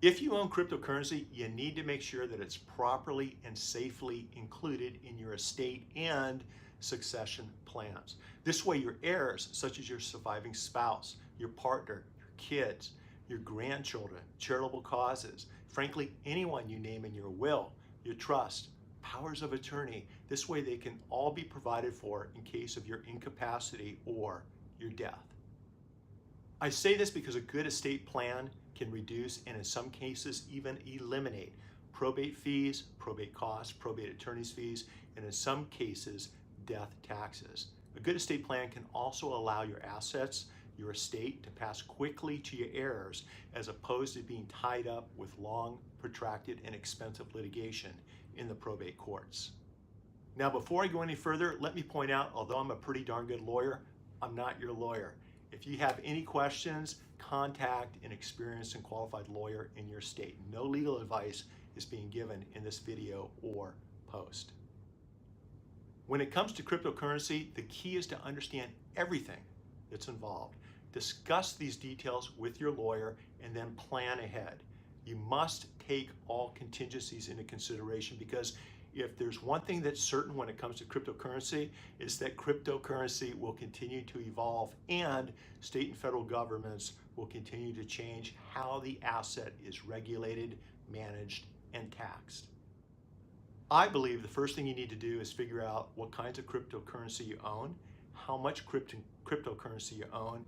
If you own cryptocurrency, you need to make sure that it's properly and safely included in your estate and succession plans. This way, your heirs, such as your surviving spouse, your partner, your kids, your grandchildren, charitable causes, frankly, anyone you name in your will, your trust, powers of attorney, this way they can all be provided for in case of your incapacity or your death. I say this because a good estate plan can reduce and in some cases even eliminate probate fees, probate costs, probate attorney's fees, and in some cases, death taxes. A good estate plan can also allow your assets, your estate, to pass quickly to your heirs as opposed to being tied up with long, protracted, and expensive litigation in the probate courts. Now, before I go any further, let me point out, although I'm a pretty darn good lawyer, I'm not your lawyer. If you have any questions, contact an experienced and qualified lawyer in your state. No legal advice is being given in this video or post. When it comes to cryptocurrency, the key is to understand everything that's involved. Discuss these details with your lawyer and then plan ahead. You must take all contingencies into consideration because if there's one thing that's certain when it comes to cryptocurrency, is that cryptocurrency will continue to evolve and state and federal governments will continue to change how the asset is regulated, managed, and taxed. I believe the first thing you need to do is figure out what kinds of cryptocurrency you own, how much cryptocurrency you own,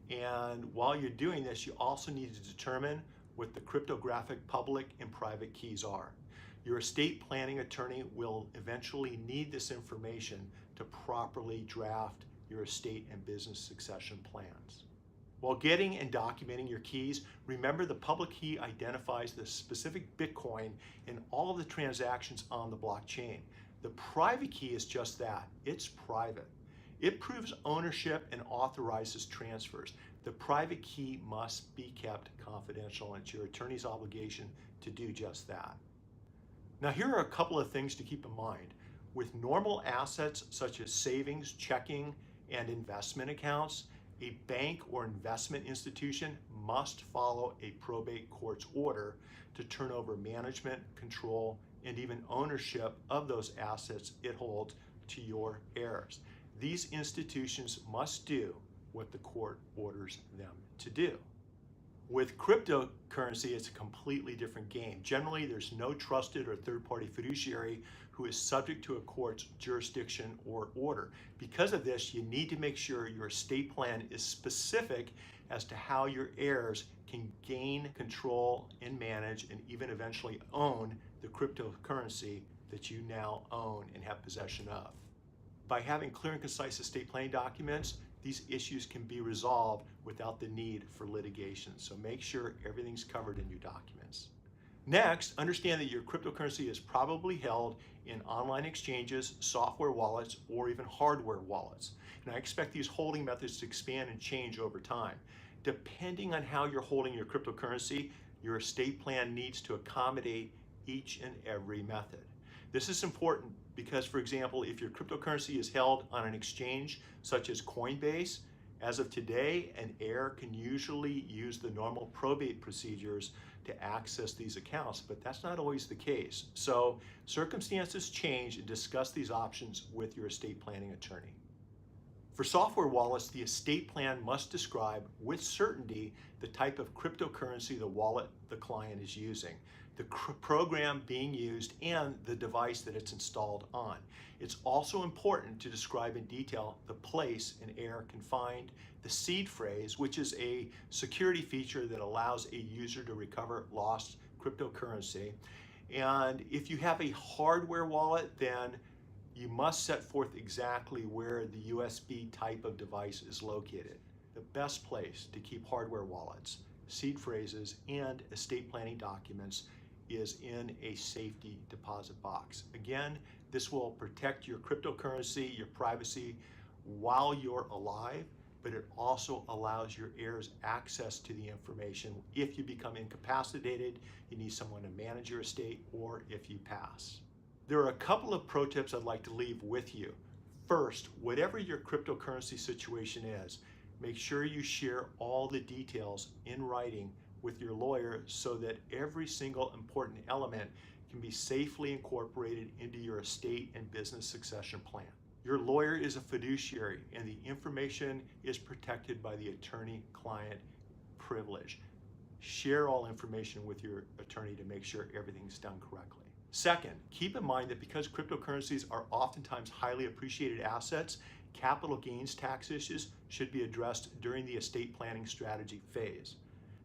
and while you're doing this, you also need to determine what the cryptographic public and private keys are. Your estate planning attorney will eventually need this information to properly draft your estate and business succession plans. While getting and documenting your keys, remember the public key identifies the specific Bitcoin and all of the transactions on the blockchain. The private key is just that, it's private. It proves ownership and authorizes transfers. The private key must be kept confidential, and it's your attorney's obligation to do just that. Now, here are a couple of things to keep in mind. With normal assets such as savings, checking, and investment accounts, a bank or investment institution must follow a probate court's order to turn over management, control, and even ownership of those assets it holds to your heirs. These institutions must do what the court orders them to do. With cryptocurrency, it's a completely different game. Generally, there's no trusted or third-party fiduciary who is subject to a court's jurisdiction or order. Because of this, you need to make sure your estate plan is specific as to how your heirs can gain control and manage and even eventually own the cryptocurrency that you now own and have possession of. By having clear and concise estate planning documents, these issues can be resolved without the need for litigation. So make sure everything's covered in your documents. Next, understand that your cryptocurrency is probably held in online exchanges, software wallets, or even hardware wallets. And I expect these holding methods to expand and change over time. Depending on how you're holding your cryptocurrency, your estate plan needs to accommodate each and every method. This is important because, for example, if your cryptocurrency is held on an exchange such as Coinbase, as of today, an heir can usually use the normal probate procedures to access these accounts, but that's not always the case. So circumstances change, and discuss these options with your estate planning attorney. For software wallets, the estate plan must describe with certainty the type of cryptocurrency the wallet the client is using, the program being used, and the device that it's installed on. It's also important to describe in detail the place an heir can find the seed phrase, which is a security feature that allows a user to recover lost cryptocurrency. And if you have a hardware wallet, then you must set forth exactly where the USB type of device is located. The best place to keep hardware wallets, seed phrases, and estate planning documents is in a safety deposit box. Again, this will protect your cryptocurrency, your privacy while you're alive, but it also allows your heirs access to the information if you become incapacitated, you need someone to manage your estate, or if you pass. There are a couple of pro tips I'd like to leave with you. First, whatever your cryptocurrency situation is, make sure you share all the details in writing with your lawyer so that every single important element can be safely incorporated into your estate and business succession plan. Your lawyer is a fiduciary, and the information is protected by the attorney-client privilege. Share all information with your attorney to make sure everything's done correctly. Second, keep in mind that because cryptocurrencies are oftentimes highly appreciated assets, capital gains tax issues should be addressed during the estate planning strategy phase.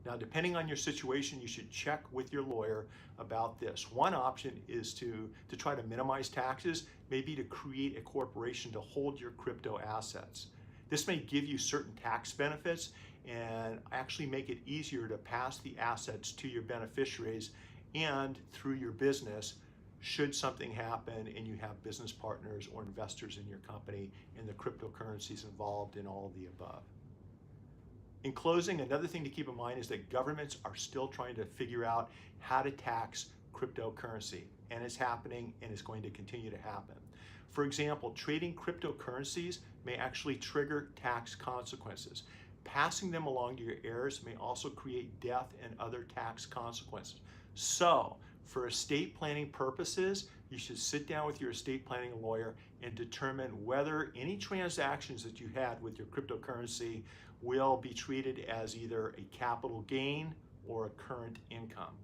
Now, depending on your situation, you should check with your lawyer about this. One option is to try to minimize taxes, maybe to create a corporation to hold your crypto assets. This may give you certain tax benefits and actually make it easier to pass the assets to your beneficiaries and through your business should something happen and you have business partners or investors in your company and the cryptocurrencies involved in all of the above. In closing, another thing to keep in mind is that governments are still trying to figure out how to tax cryptocurrency, and it's happening and it's going to continue to happen. For example, trading cryptocurrencies may actually trigger tax consequences. Passing them along to your heirs may also create death and other tax consequences. So, for estate planning purposes, you should sit down with your estate planning lawyer and determine whether any transactions that you had with your cryptocurrency will be treated as either a capital gain or a current income.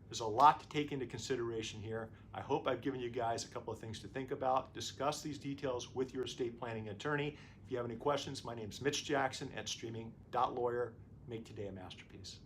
There's a lot to take into consideration here. I hope I've given you guys a couple of things to think about. Discuss these details with your estate planning attorney. If you have any questions, my name is Mitch Jackson at streaming.lawyer. Make today a masterpiece.